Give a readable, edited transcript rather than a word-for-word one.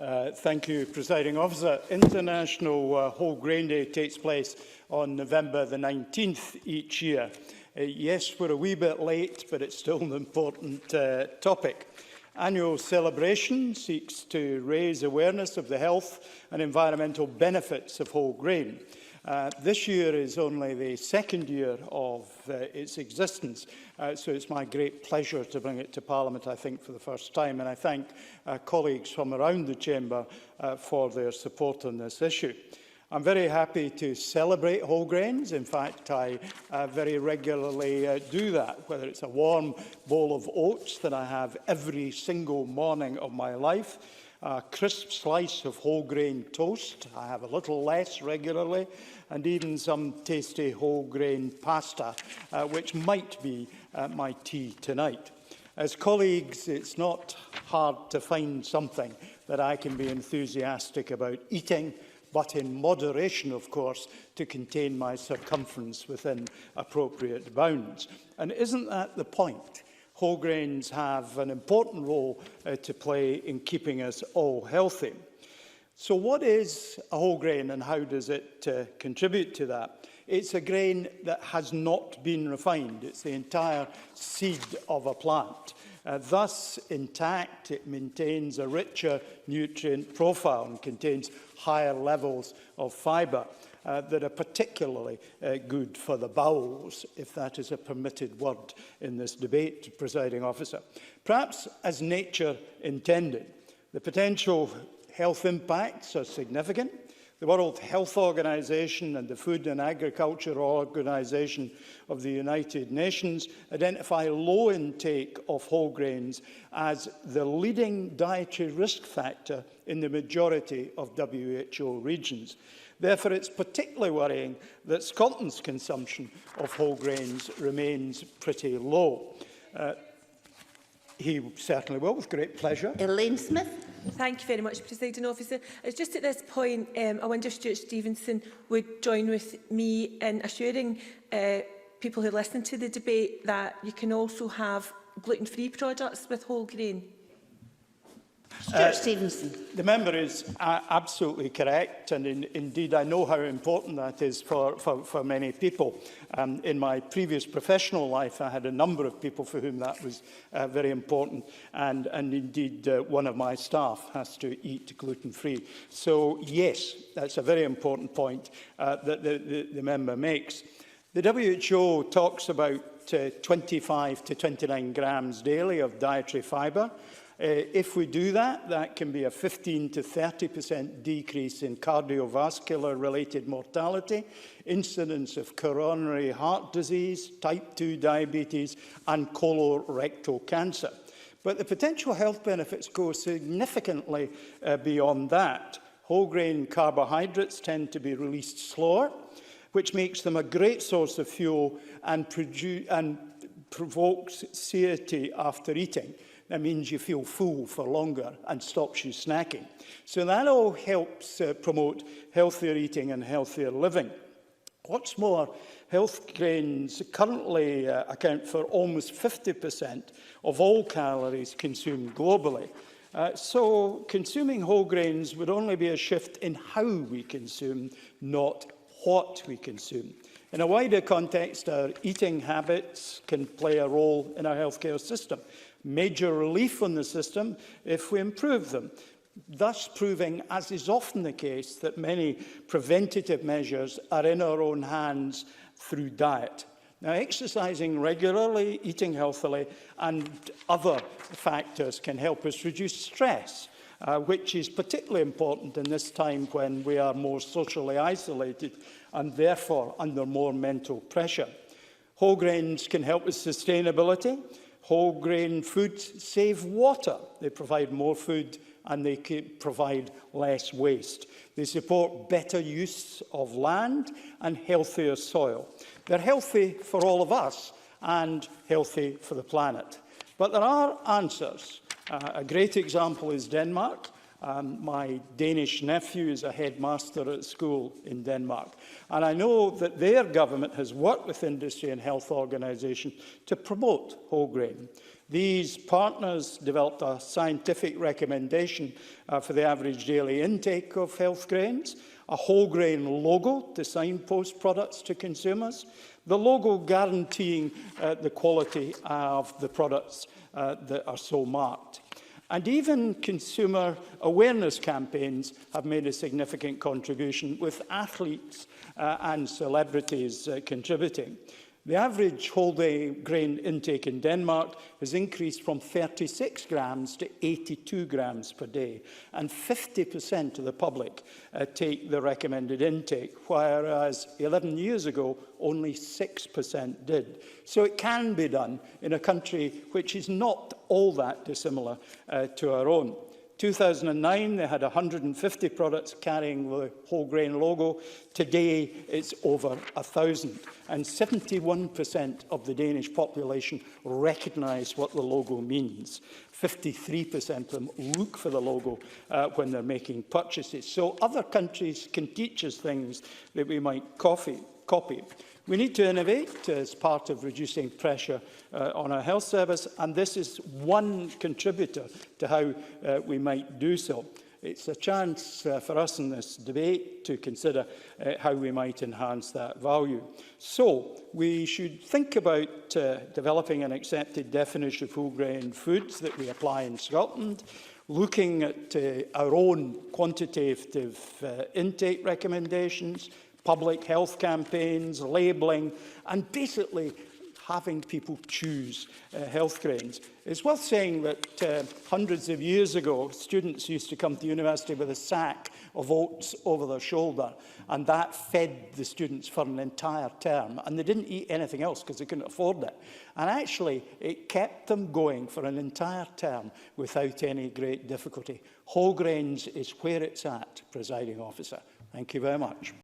Thank you, Presiding Officer. International Whole Grain Day takes place on November the 19th each year. Yes, we're a wee bit late, but it's still an important topic. Annual celebration seeks to raise awareness of the health and environmental benefits of whole grain. This year is only the second year of its existence, so it's my great pleasure to bring it to Parliament, I think, for the first time, and I thank colleagues from around the Chamber for their support on this issue. I'm very happy to celebrate whole grains. In fact, I very regularly do that, whether it's a warm bowl of oats that I have every single morning of my life, a crisp slice of whole grain toast, I have a little less regularly, and even some tasty whole grain pasta, which might be my tea tonight. As colleagues, it's not hard to find something that I can be enthusiastic about eating, but in moderation, of course, to contain my circumference within appropriate bounds. And isn't that the point? Whole grains have an important role to play in keeping us all healthy. So what is a whole grain and how does it contribute to that? It's a grain that has not been refined. It's the entire seed of a plant. Thus intact, it maintains a richer nutrient profile and contains higher levels of fibre that are particularly good for the bowels, if that is a permitted word in this debate, Presiding Officer. Perhaps as nature intended. The potential health impacts are significant. The World Health Organization and the Food and Agriculture Organization of the United Nations identify low intake of whole grains as the leading dietary risk factor in the majority of WHO regions. Therefore, it's particularly worrying that Scotland's consumption of whole grains remains pretty low. He certainly will, with great pleasure. Elaine Smith. Thank you very much, Presiding Officer. It's just at this point, I wonder if Stewart Stevenson would join with me in assuring people who listen to the debate that you can also have gluten-free products with whole grain. Stewart Stevenson. The member is absolutely correct, and indeed I know how important that is for many people. In my previous professional life, I had a number of people for whom that was very important, and indeed one of my staff has to eat gluten-free. So yes, that's a very important point that the member makes. The WHO talks about 25 to 29 grams daily of dietary fibre. If we do that, that can be a 15 to 30% decrease in cardiovascular-related mortality, incidence of coronary heart disease, type 2 diabetes, and colorectal cancer. But the potential health benefits go significantly beyond that. Whole grain carbohydrates tend to be released slower, which makes them a great source of fuel and provokes satiety after eating. That means you feel full for longer and stops you snacking. So that all helps promote healthier eating and healthier living. What's more, health grains currently account for almost 50% of all calories consumed globally. So consuming whole grains would only be a shift in how we consume, not what we consume. In a wider context, our eating habits can play a role in our healthcare system. Major relief on the system if we improve them, thus proving, as is often the case, that many preventative measures are in our own hands through diet. Now, exercising regularly, eating healthily, and other factors can help us reduce stress, which is particularly important in this time when we are more socially isolated and therefore under more mental pressure. Whole grains can help with sustainability. Whole grain foods save water. They provide more food and they provide less waste. They support better use of land and healthier soil. They're healthy for all of us and healthy for the planet. But there are answers. A great example is Denmark. My Danish nephew is a headmaster at school in Denmark. And I know that their government has worked with industry and health organisations to promote whole grain. These partners developed a scientific recommendation for the average daily intake of health grains, a whole grain logo to signpost products to consumers, the logo guaranteeing the quality of the products that are so marked. And even consumer awareness campaigns have made a significant contribution, with athletes and celebrities contributing. The average whole grain intake in Denmark has increased from 36 grams to 82 grams per day, and 50% of the public take the recommended intake, whereas 11 years ago only 6% did. So it can be done in a country which is not all that dissimilar to our own. 2009, they had 150 products carrying the whole grain logo. Today, it's over 1,000. And 71% of the Danish population recognise what the logo means. 53% of them look for the logo when they're making purchases. So other countries can teach us things that we might copy. We need to innovate as part of reducing pressure on our health service, and this is one contributor to how we might do so. It's a chance for us in this debate to consider how we might enhance that value. So we should think about developing an accepted definition of whole grain foods that we apply in Scotland, looking at our own quantitative intake recommendations, public health campaigns, labelling, and basically having people choose health grains. It's worth saying that hundreds of years ago, students used to come to university with a sack of oats over their shoulder, and that fed the students for an entire term, and they didn't eat anything else because they couldn't afford it. And actually, it kept them going for an entire term without any great difficulty. Whole grains is where it's at, Presiding Officer. Thank you very much.